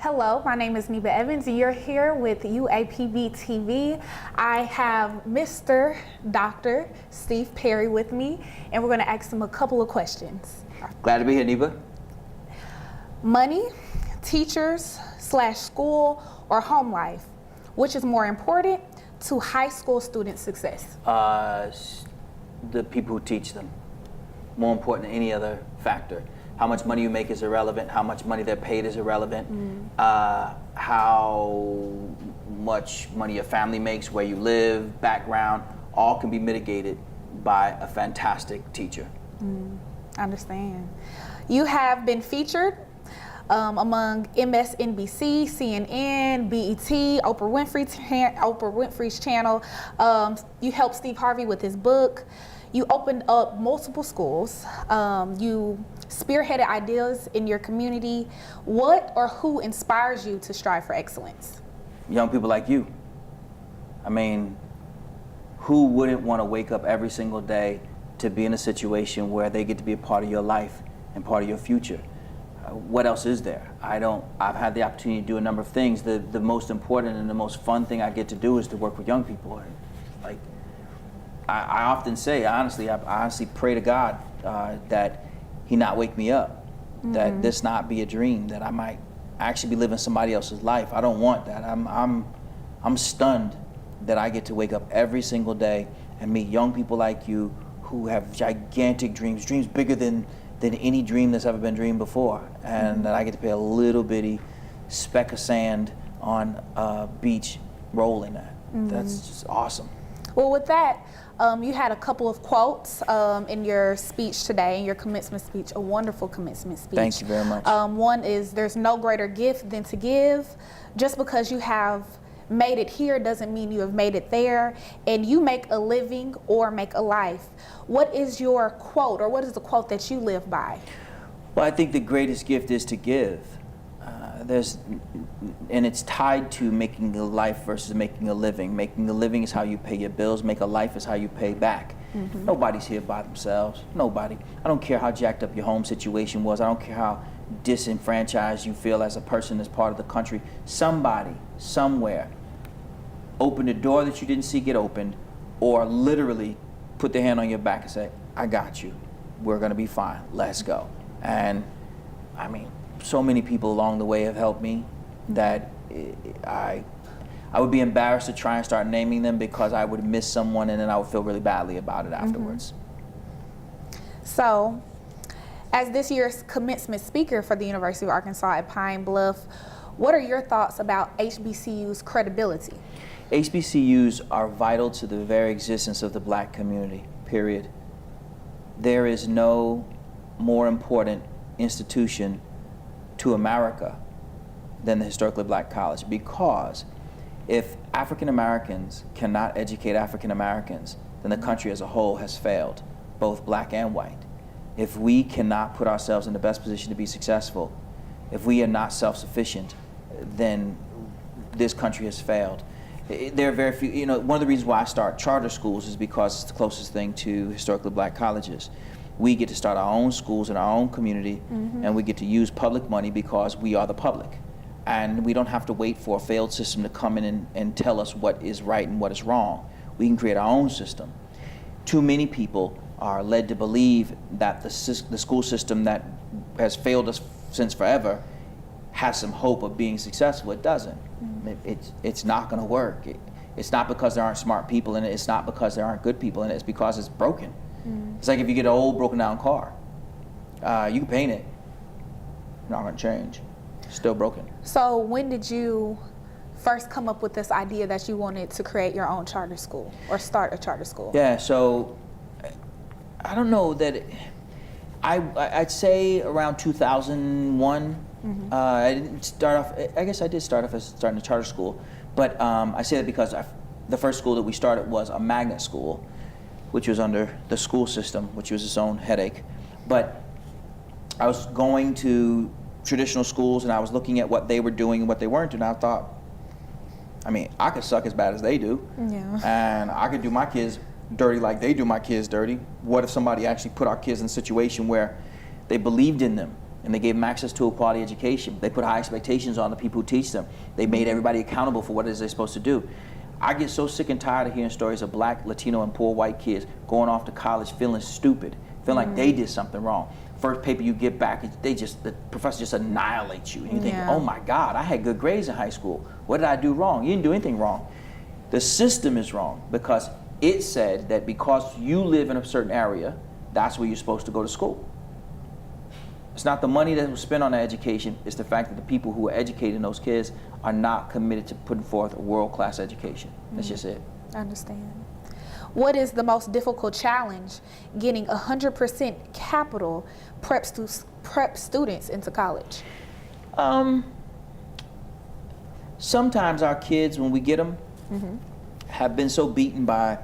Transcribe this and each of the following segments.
Hello, my name is Neba Evans, and you're here with UAPB-TV. I have Mr. Dr. Steve Perry with me, and we're going to ask him a couple of questions. Glad to be here, Neba. Money, teachers / school, or home life, which is more important to high school student success? The people who teach them. More important than any other factor. How much money you make is irrelevant. How much money they're paid is irrelevant. How much money your family makes, where you live, background, all can be mitigated by a fantastic teacher. I understand. You have been featured among MSNBC, CNN, BET, Oprah Winfrey's channel. You helped Steve Harvey with his book. You opened up multiple schools. You spearheaded ideas in your community. What or who inspires you to strive for excellence? Young people like you. I mean, who wouldn't want to wake up every single day to be in a situation where they get to be a part of your life and part of your future? What else is there? I've had the opportunity to do a number of things. The most important and the most fun thing I get to do is to work with young people. Like, I often say, honestly, I honestly pray to God that He not wake me up, that this not be a dream, that I might actually be living somebody else's life. I don't want that. I'm stunned that I get to wake up every single day and meet young people like you who have gigantic dreams bigger than any dream that's ever been dreamed before, and that I get to be a little bitty speck of sand on a beach rolling that. That's just awesome. Well, with that, you had a couple of quotes in your speech today, in your commencement speech, a wonderful commencement speech. Thank you very much. One is, there's no greater gift than to give. Just because you have made it here doesn't mean you have made it there, and you make a living or make a life. What is your quote, or what is the quote that you live by? Well, I think the greatest gift is to give. And it's tied to making a life versus making a living. Making a living is how you pay your bills. Make a life is how you pay back. Nobody's here by themselves. Nobody. I don't care how jacked up your home situation was. I don't care how disenfranchised you feel as a person, as part of the country. Somebody, somewhere, opened a door that you didn't see get opened, or literally put their hand on your back and say, I got you. We're going to be fine. Let's go. And I mean, so many people along the way have helped me that I would be embarrassed to try and start naming them, because I would miss someone and then I would feel really badly about it afterwards. So, as this year's commencement speaker for the University of Arkansas at Pine Bluff, what are your thoughts about HBCU's credibility? HBCUs are vital to the very existence of the black community, period. There is no more important institution to America than the historically black college, because if African Americans cannot educate African Americans, then the country as a whole has failed, both black and white. If we cannot put ourselves in the best position to be successful, if we are not self-sufficient, then this country has failed. There are very few, one of the reasons why I start charter schools is because it's the closest thing to historically black colleges. We get to start our own schools in our own community, and we get to use public money because we are the public. And we don't have to wait for a failed system to come in and tell us what is right and what is wrong. We can create our own system. Too many people are led to believe that the school system that has failed us since forever has some hope of being successful. It doesn't. It's not going to work. It's not because there aren't smart people in it. It's not because there aren't good people in it. It's because it's broken. It's like if you get an old, broken down car. You can paint it. Not going to change. It's still broken. So when did you first come up with this idea that you wanted to create your own charter school, or start a charter school? Yeah, so I don't know that I'd say around 2001. I didn't start off, I guess I did start off as starting a charter school, but I say that because the first school that we started was a magnet school, which was under the school system, which was its own headache. But I was going to traditional schools and I was looking at what they were doing and what they weren't doing. And I thought, I mean, I could suck as bad as they do. Yeah. And I could do my kids dirty like they do my kids dirty. What if somebody actually put our kids in a situation where they believed in them and they gave them access to a quality education. They put high expectations on the people who teach them. They made everybody accountable for what it is they're supposed to do. I get so sick and tired of hearing stories of black, Latino, and poor white kids going off to college feeling stupid, feeling like they did something wrong. First paper you get back, the professor just annihilates you. And you think, oh my God, I had good grades in high school. What did I do wrong? You didn't do anything wrong. The system is wrong because it said that because you live in a certain area, that's where you're supposed to go to school. It's not the money that was spent on the education, it's the fact that the people who are educating those kids are not committed to putting forth a world-class education. That's just it. I understand. What is the most difficult challenge getting 100% capital prep students into college? Sometimes our kids, when we get them, have been so beaten by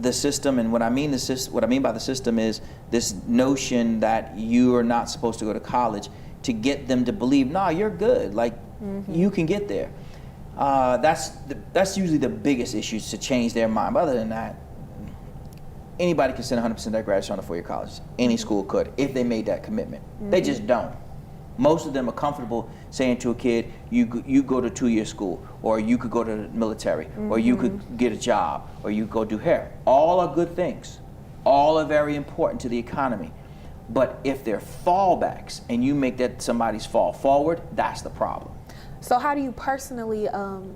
the system, and what I mean by the system is this notion that you are not supposed to go to college, to get them to believe, nah, you're good, like you can get there. That's usually the biggest issue, to change their mind. But other than that, anybody can send 100% of their graduation on to four-year college. Any school could, if they made that commitment. They just don't. Most of them are comfortable saying to a kid, you go to 2-year school, or you could go to the military, or you could get a job, or you go do hair. All are good things. All are very important to the economy. But if they're fallbacks and you make that somebody's fall forward, that's the problem. So how do you personally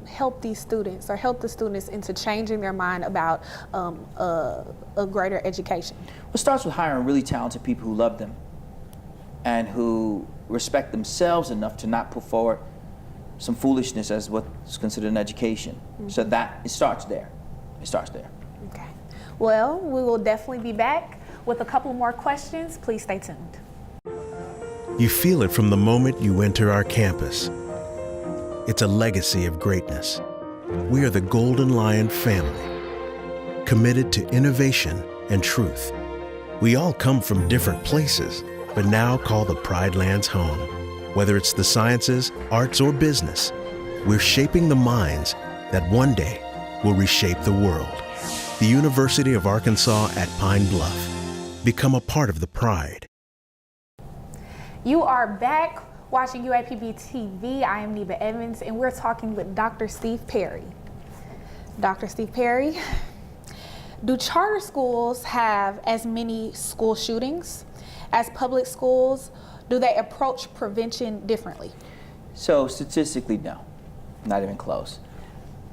help these students, or help the students into changing their mind about a greater education? Well, it starts with hiring really talented people who love them and who respect themselves enough to not put forward some foolishness as what's considered an education. So that, it starts there. It starts there. Okay. Well, we will definitely be back with a couple more questions. Please stay tuned. You feel it from the moment you enter our campus. It's a legacy of greatness. We are the Golden Lion family, committed to innovation and truth. We all come from different places, but now call the Pride Lands home. Whether it's the sciences, arts, or business, we're shaping the minds that one day will reshape the world. The University of Arkansas at Pine Bluff. Become a part of the Pride. You are back watching UAPB-TV. I am Neva Evans, and we're talking with Dr. Steve Perry. Dr. Steve Perry, do charter schools have as many school shootings as public schools? Do they approach prevention differently? So statistically, no, not even close.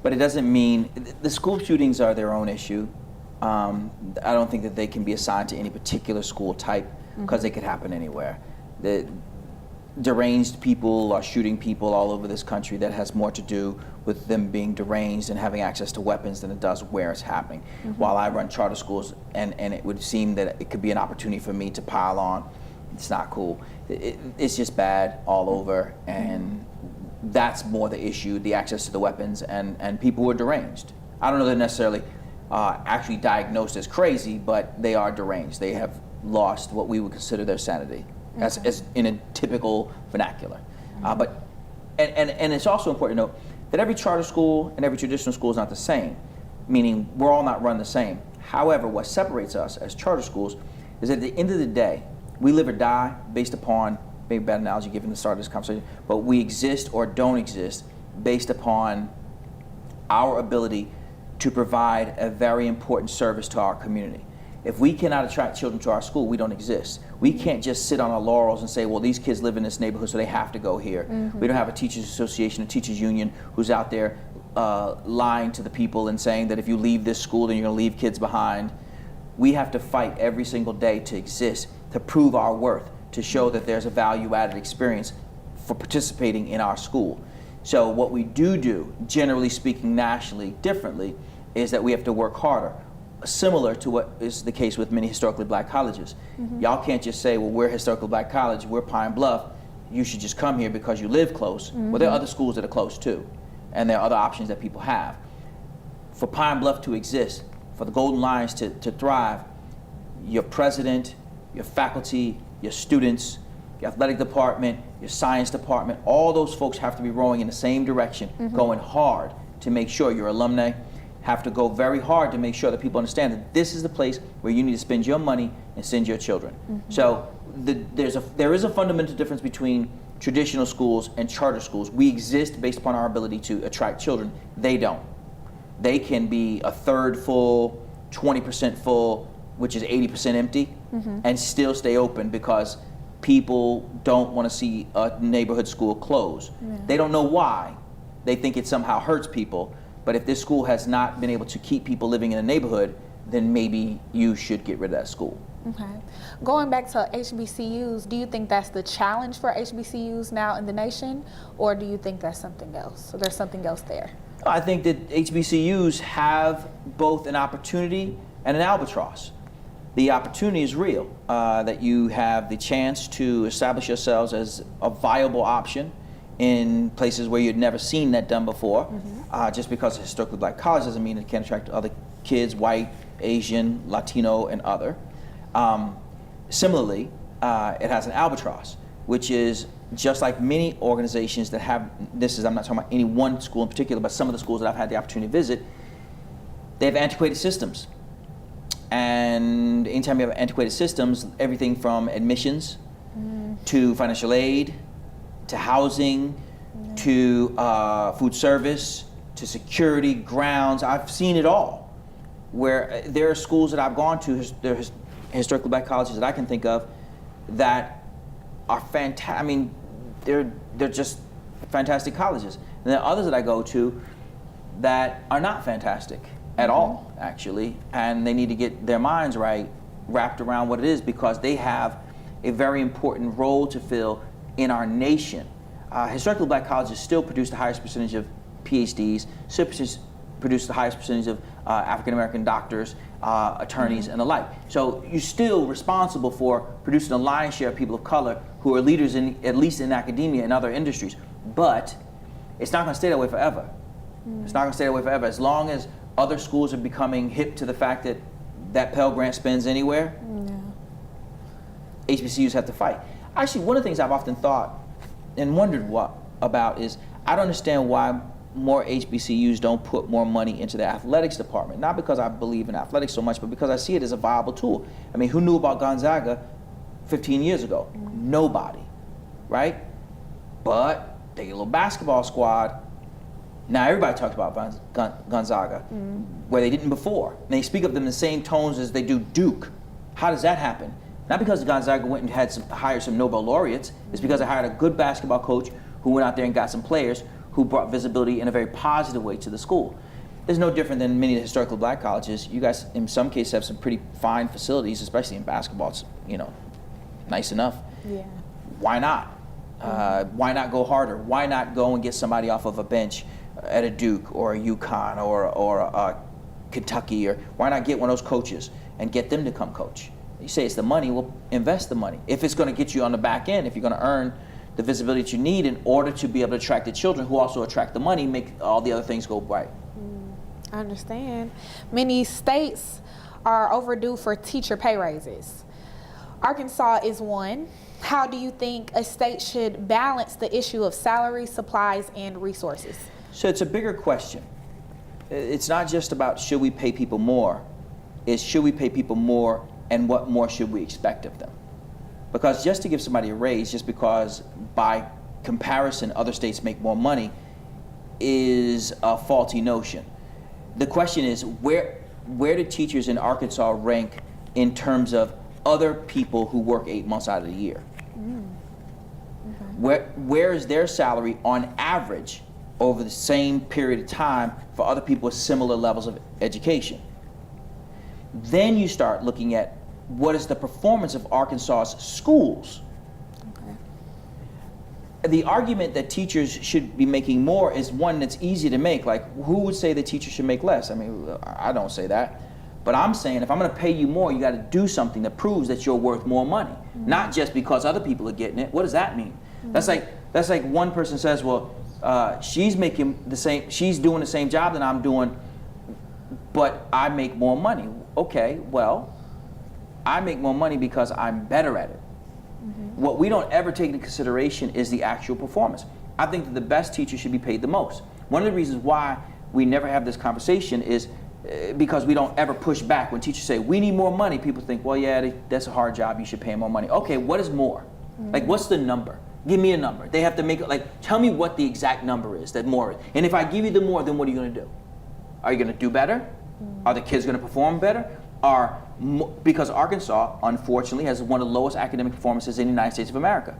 But it doesn't mean, the school shootings are their own issue. I don't think that they can be assigned to any particular school type, because they could happen anywhere. The deranged people are shooting people all over this country. That has more to do with them being deranged and having access to weapons than it does where it's happening. While I run charter schools, and it would seem that it could be an opportunity for me to pile on, it's not cool. It's just bad all over, and that's more the issue, the access to the weapons, and people who are deranged. I don't know they're necessarily actually diagnosed as crazy, but they are deranged. They have lost what we would consider their sanity, as in a typical vernacular. But it's also important to note that every charter school and every traditional school is not the same, meaning we're all not run the same. However, what separates us as charter schools is at the end of the day, we live or die based upon, maybe a bad analogy given the start of this conversation, but we exist or don't exist based upon our ability to provide a very important service to our community. If we cannot attract children to our school, we don't exist. We can't just sit on our laurels and say, well, these kids live in this neighborhood, so they have to go here. We don't have a teachers association, a teachers union who's out there lying to the people and saying that if you leave this school, then you're gonna leave kids behind. We have to fight every single day to exist, to prove our worth, to show that there's a value-added experience for participating in our school. So what we do, generally speaking nationally, differently, is that we have to work harder, similar to what is the case with many historically black colleges. Y'all can't just say, well, we're a historically black college, we're Pine Bluff, you should just come here because you live close. Well, there are other schools that are close too, and there are other options that people have. For Pine Bluff to exist, for the Golden Lions to thrive, your president, your faculty, your students, your athletic department, your science department, all those folks have to be rowing in the same direction, going hard to make sure your alumni have to go very hard to make sure that people understand that this is the place where you need to spend your money and send your children. So there is a fundamental difference between traditional schools and charter schools. We exist based upon our ability to attract children. They don't. They can be a third full, 20% full, which is 80% empty, and still stay open because people don't want to see a neighborhood school close. They don't know why. They think it somehow hurts people. But if this school has not been able to keep people living in a neighborhood, then maybe you should get rid of that school. Okay. Going back to HBCUs, do you think that's the challenge for HBCUs now in the nation, or do you think that's something else? So there's something else there? I think that HBCUs have both an opportunity and an albatross. The opportunity is real, that you have the chance to establish yourselves as a viable option in places where you'd never seen that done before. Just because it's historically black college doesn't mean it can't attract other kids, white, Asian, Latino, and other. Similarly, it has an albatross, which is just like many organizations that have, I'm not talking about any one school in particular, but some of the schools that I've had the opportunity to visit, they have antiquated systems. And anytime you have antiquated systems, everything from admissions to financial aid, to housing, to food service, to security, grounds, I've seen it all. Where there are schools that I've gone to, there are historically black colleges that I can think of that are fantastic. I mean, they're just fantastic colleges. And there are others that I go to that are not fantastic at all, actually, and they need to get their minds wrapped around what it is, because they have a very important role to fill in our nation. Historically black colleges still produce the highest percentage of PhDs, still produce the highest percentage of African American doctors, attorneys, and the like. So you're still responsible for producing a lion's share of people of color who are leaders in, at least in academia and other industries. But it's not going to stay that way forever. It's not going to stay that way forever. As long as other schools are becoming hip to the fact that that Pell Grant spends anywhere, HBCUs have to fight. Actually, one of the things I've often thought and wondered about is, I don't understand why more HBCUs don't put more money into the athletics department. Not because I believe in athletics so much, but because I see it as a viable tool. I mean, who knew about Gonzaga 15 years ago? Nobody, right? But they get a little basketball squad. Now everybody talks about Gonzaga, where they didn't before. And they speak of them in the same tones as they do Duke. How does that happen? Not because Gonzaga went and hired some Nobel laureates. It's because they hired a good basketball coach who went out there and got some players who brought visibility in a very positive way to the school. It's no different than many of the historical black colleges. You guys, in some cases, have some pretty fine facilities, especially in basketball. It's, nice enough. Yeah. Why not? Why not go harder? Why not go and get somebody off of a bench at a Duke or a UConn or a Kentucky, or why not get one of those coaches and get them to come coach? You say it's the money, well, invest the money. If it's going to get you on the back end, if you're going to earn the visibility that you need in order to be able to attract the children who also attract the money, make all the other things go right. I understand. Many states are overdue for teacher pay raises. Arkansas is one. How do you think a state should balance the issue of salary, supplies, and resources? So it's a bigger question. It's not just about should we pay people more, it's should we pay people more and what more should we expect of them? Because just to give somebody a raise, just because by comparison other states make more money, is a faulty notion. The question is, where do teachers in Arkansas rank in terms of other people who work 8 months out of the year? Where is their salary on average over the same period of time for other people with similar levels of education? Then you start looking at what is the performance of Arkansas's schools. The argument that teachers should be making more is one that's easy to make. Like, who would say that teachers should make less? I mean, I don't say that. But I'm saying if I'm going to pay you more, you got to do something that proves that you're worth more money. Not just because other people are getting it. What does that mean? That's like one person says, well, she's making the same, she's doing the same job that I'm doing, but I make more money. Okay, well, I make more money because I'm better at it. What we don't ever take into consideration is the actual performance. I think that the best teacher should be paid the most. One of the reasons why we never have this conversation is because we don't ever push back. When teachers say, we need more money, people think, well, yeah, that's a hard job, you should pay more money. Okay, what is more? Like, what's the number? Give me a number. They have to make it, like, tell me what the exact number is that more is. And if I give you the more, then what are you gonna do? Are you gonna do better? Are the kids gonna perform better? Because Arkansas, unfortunately, has one of the lowest academic performances in the United States of America.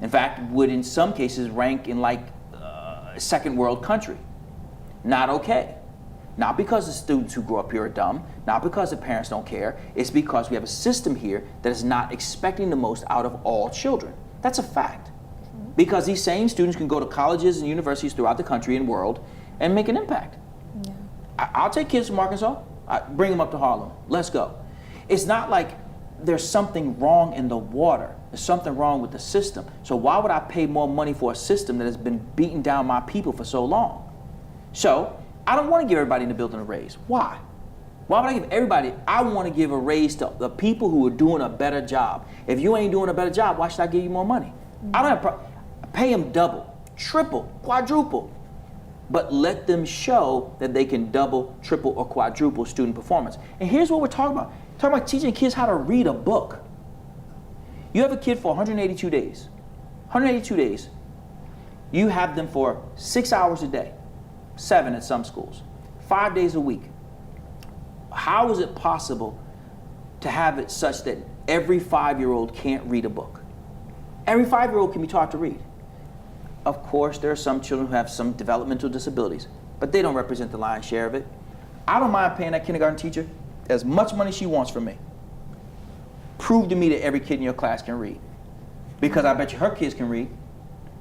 In fact, would in some cases rank in like a second world country. Not okay. Not because the students who grow up here are dumb, not because the parents don't care, it's because we have a system here that is not expecting the most out of all children. That's a fact. Because these same students can go to colleges and universities throughout the country and world and make an impact. Yeah. I'll take kids from Arkansas, bring them up to Harlem, let's go. It's not like there's something wrong in the water. There's something wrong with the system. So why would I pay more money for a system that has been beating down my people for so long? So I don't want to give everybody in the building a raise. Why? Why would I give everybody? I want to give a raise to the people who are doing a better job. If you ain't doing a better job, why should I give you more money? I don't have pay them double, triple, quadruple. But let them show that they can double, triple, or quadruple student performance. And here's what we're talking about. We're talking about teaching kids how to read a book. You have a kid for 182 days. 182 days. You have them for 6 hours a day, 7 at some schools, 5 days a week. How is it possible to have it such that every 5-year-old can't read a book? Every 5-year-old can be taught to read. Of course, there are some children who have some developmental disabilities, but they don't represent the lion's share of it. I don't mind paying that kindergarten teacher as much money she wants from me. Prove to me that every kid in your class can read. Because I bet you her kids can read.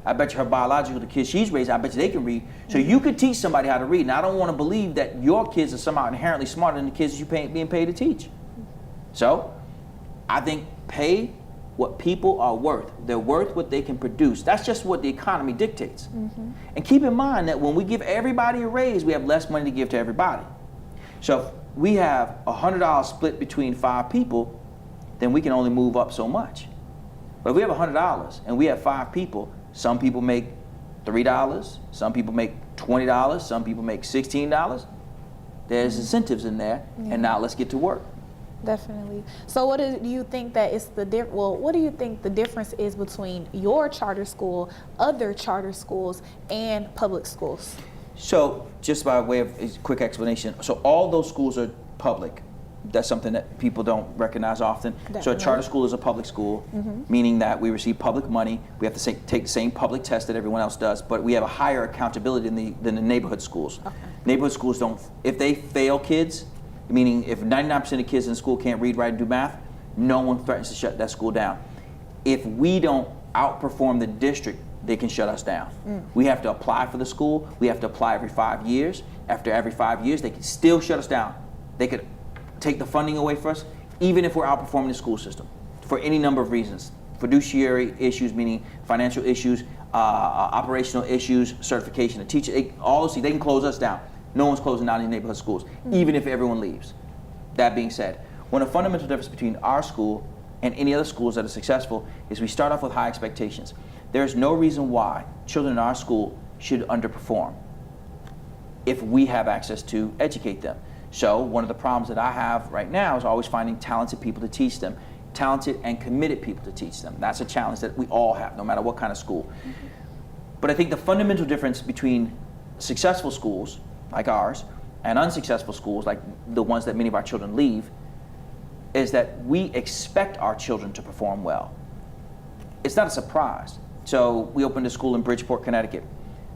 I bet you her biological, the kids she's raised, I bet you they can read. So you could teach somebody how to read. And I don't want to believe that your kids are somehow inherently smarter than the kids that you're being paid to teach. So I think pay what people are worth. They're worth what they can produce. That's just what the economy dictates. And keep in mind that when we give everybody a raise, we have less money to give to everybody. So if we have $100 split between 5 people, then we can only move up so much. But if we have $100 and we have 5 people, some people make $3, some people make $20, some people make $16. There's incentives in there, and now let's get to work. Definitely. So what do you think that is what do you think the difference is between your charter school, other charter schools, and public schools? So just by way of a quick explanation, so all those schools are public. That's something that people don't recognize often. Definitely. So a charter school is a public school, meaning that we receive public money. We have to take the same public test that everyone else does, but we have a higher accountability than the neighborhood schools. Okay. Neighborhood schools don't, if they fail kids, meaning if 99% of kids in school can't read, write, and do math, no one threatens to shut that school down. If we don't outperform the district, they can shut us down. We have to apply for the school. We have to apply every 5 years. After every 5 years, they can still shut us down. They could take the funding away from us, even if we're outperforming the school system, for any number of reasons. Fiduciary issues, meaning financial issues, operational issues, certification of teachers, all those things, they can close us down. No one's closing down any neighborhood schools, even if everyone leaves. That being said, one of the fundamental difference between our school and any other schools that are successful is we start off with high expectations. There's no reason why children in our school should underperform if we have access to educate them. So one of the problems that I have right now is always finding talented people to teach them, talented and committed people to teach them. That's a challenge that we all have, no matter what kind of school. But I think the fundamental difference between successful schools, like ours, and unsuccessful schools, like the ones that many of our children leave, is that we expect our children to perform well. It's not a surprise. So we opened a school in Bridgeport, Connecticut.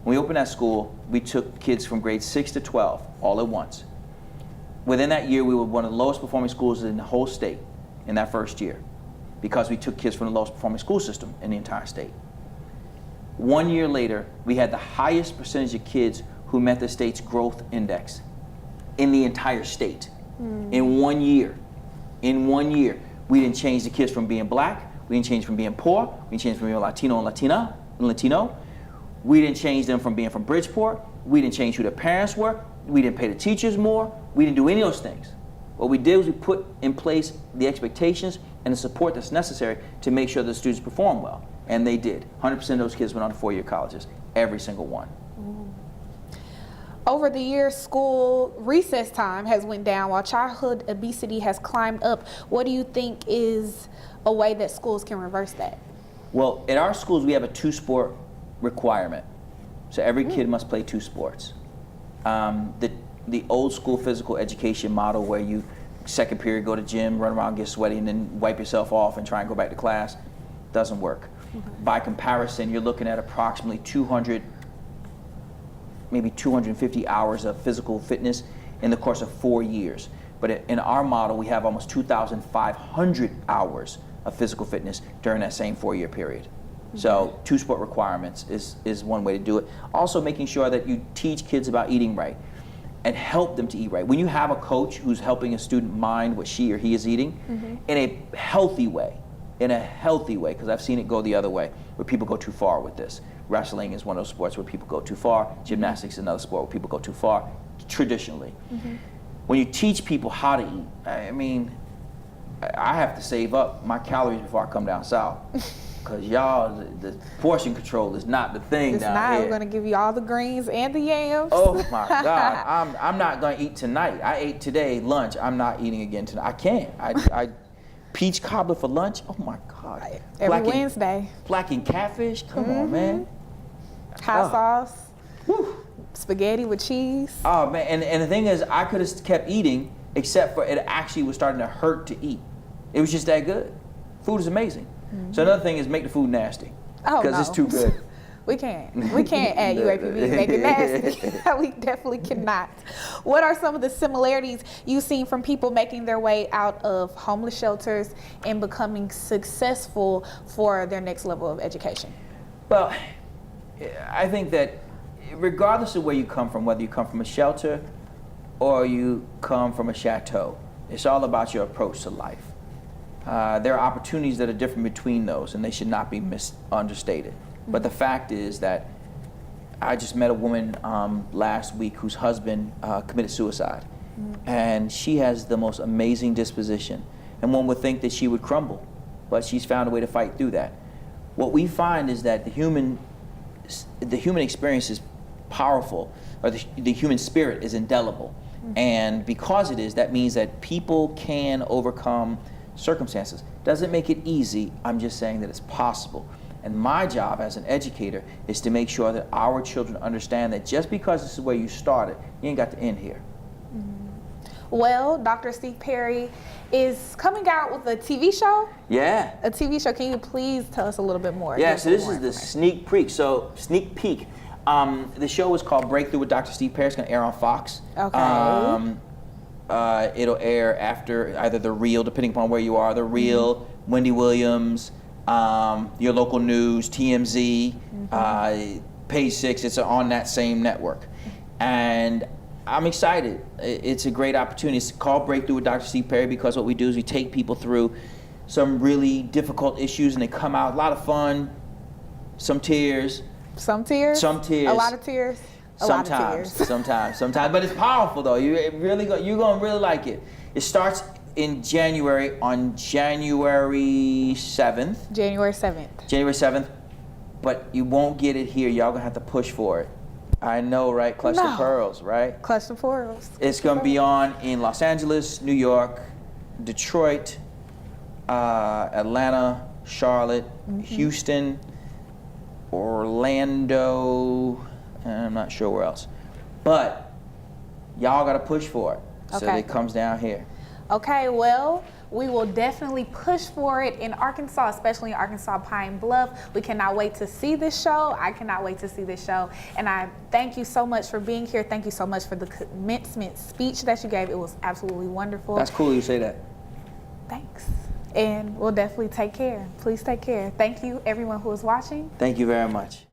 When we opened that school, we took kids from grades 6 to 12 all at once. Within that year, we were one of the lowest performing schools in the whole state in that first year, because we took kids from the lowest performing school system in the entire state. 1 year later, we had the highest percentage of kids who met the state's growth index in the entire state. In 1 year. In 1 year. We didn't change the kids from being black, we didn't change from being poor, we didn't change from being Latino and Latino. We didn't change them from being from Bridgeport, we didn't change who their parents were, we didn't pay the teachers more, we didn't do any of those things. What we did was we put in place the expectations and the support that's necessary to make sure the students perform well. And they did. 100% of those kids went on to 4-year colleges, every single one. Over the years, school recess time has went down while childhood obesity has climbed up. What do you think is a way that schools can reverse that? Well, in our schools, we have a 2-sport requirement. So every kid must play 2 sports. The old school physical education model where you, second period, go to gym, run around, get sweaty, and then wipe yourself off and try and go back to class, doesn't work. By comparison, you're looking at approximately 200, maybe 250 hours of physical fitness in the course of 4 years. But in our model, we have almost 2,500 hours of physical fitness during that same 4-year period. So 2-sport requirements is one way to do it. Also making sure that you teach kids about eating right and help them to eat right. When you have a coach who's helping a student mind what she or he is eating in a healthy way, because I've seen it go the other way, where people go too far with this. Wrestling is one of those sports where people go too far. Gymnastics is another sport where people go too far, traditionally. When you teach people how to eat, I mean, I have to save up my calories before I come down south. Because y'all, the portion control is not the thing It's down not. here. We're going to give you all the greens and the yams. Oh my God, I'm not going to eat tonight. I ate today, lunch. I'm not eating again tonight. I can't. I peach cobbler for lunch. Oh my God. Every Wednesday. Blackened catfish. Come on, man. Hot sauce. Whew. Spaghetti with cheese. Oh man, and the thing is, I could have kept eating, except for it actually was starting to hurt to eat. It was just that good. Food is amazing. So another thing is make the food nasty, because it's too good. We can't at UAPB make it nasty. We definitely cannot. What are some of the similarities you've seen from people making their way out of homeless shelters and becoming successful for their next level of education? Well, I think that regardless of where you come from, whether you come from a shelter or you come from a chateau, it's all about your approach to life. There are opportunities that are different between those, and they should not be understated. But the fact is that I just met a woman last week whose husband committed suicide. And she has the most amazing disposition. And one would think that she would crumble, but she's found a way to fight through that. What we find is that the human experience is powerful, or the human spirit is indelible. And because it is, that means that people can overcome circumstances. Doesn't make it easy, I'm just saying that it's possible. And my job as an educator is to make sure that our children understand that just because this is where you started, you ain't got to end here. Well, Dr. Steve Perry is coming out with a TV show. Yeah. A TV show. Can you please tell us a little bit more? Yeah, so this is the sneak peek. The show is called Breakthrough with Dr. Steve Perry. It's going to air on Fox. Okay. It'll air after either The Real, depending upon where you are, The Real, Wendy Williams, your local news, TMZ, Page 6. It's on that same network. And I'm excited. It's a great opportunity. It's called Breakthrough with Dr. Steve Perry because what we do is we take people through some really difficult issues and they come out, a lot of fun, some tears. Some tears? Some tears. A lot of tears? Sometimes, but it's powerful though. You're gonna really like it. It starts in January, on January 7th. January 7th. January 7th, but you won't get it here. Y'all gonna have to push for it. I know, right? Clutch the pearls, right? Clutch the pearls. It's gonna be on in Los Angeles, New York, Detroit, Atlanta, Charlotte, Houston, Orlando, and I'm not sure where else. But y'all gotta push for it so that it comes down here. Okay, well, we will definitely push for it in Arkansas, especially in Arkansas Pine Bluff. We cannot wait to see this show. I cannot wait to see this show. And I thank you so much for being here. Thank you so much for the commencement speech that you gave. It was absolutely wonderful. That's cool you say that. Thanks. And we'll definitely take care. Please take care. Thank you, everyone who is watching. Thank you very much.